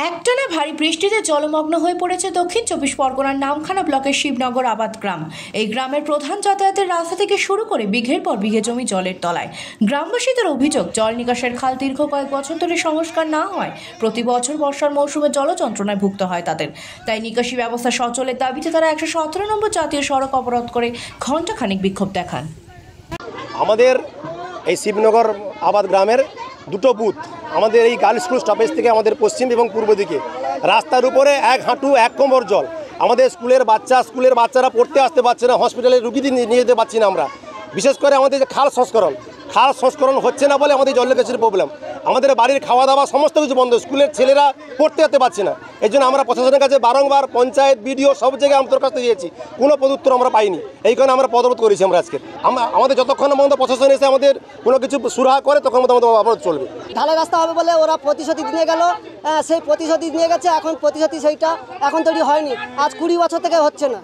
একটানা ভারী বৃষ্টিতে জলমগ্ন হয়ে পড়েছে দক্ষিণ চব্বিশ পরগনার নামখানা ব্লকের শিবনগর আবাদ গ্রাম। এই গ্রামের প্রধান যাতায়াতের রাস্তা থেকে শুরু করে বিঘের পর বিঘে জমি জলের তলায়। গ্রামবাসীদের অভিযোগ, জল নিকাশের খাল দীর্ঘ কয়েক বছর ধরে সংস্কার না হয় প্রতি বছর বর্ষার মৌসুমে জলযন্ত্রণায় ভুগতে হয় তাদের। তাই নিকাশি ব্যবস্থা সচলের দাবিতে তারা 117 নম্বর জাতীয় সড়ক অবরোধ করে ঘণ্টাখানিক বিক্ষোভ দেখান। আমাদের এই শিবনগর আবাদ গ্রামের দুটো বুথ, আমাদের এই গার্লস স্কুল স্টপেজ থেকে আমাদের পশ্চিম এবং পূর্ব দিকে রাস্তার উপরে এক হাঁটু এক কোমর জল। আমাদের স্কুলের বাচ্চারা পড়তে আসতে পারছে না, হসপিটালে রুগীদের নিয়ে যেতে পারছি না আমরা। বিশেষ করে আমাদের যে খাল সংস্করণ হচ্ছে না বলে আমাদের জলের কাছে প্রবলেম। আমাদের বাড়ির খাওয়া দাওয়া সমস্ত কিছু বন্ধ, স্কুলের ছেলেরা পড়তে যেতে পারছে না। এই জন্য আমরা প্রশাসনের কাছে বারংবার পঞ্চায়েত, বিডিও সব জায়গায় আমরা দরখাস্ত দিয়েছি, কোনো প্রত্যুত্তর আমরা পাইনি। এই কারণে আমরা পদরোধ করেছি। আমরা আজকে আমাদের যতক্ষণ আমাদের প্রশাসন এসে আমাদের কোনো কিছু সুরাহা করে তখন আমাদের অবরোধ চলবে। ঢালাই রাস্তা হবে বলে ওরা প্রতিশ্রুতি নিয়ে গেল, সেই প্রতিশ্রুতি নিয়ে গেছে, এখন প্রতিশ্রুতি সেইটা এখন তৈরি হয়নি, আজ 20 বছর থেকে হচ্ছে না।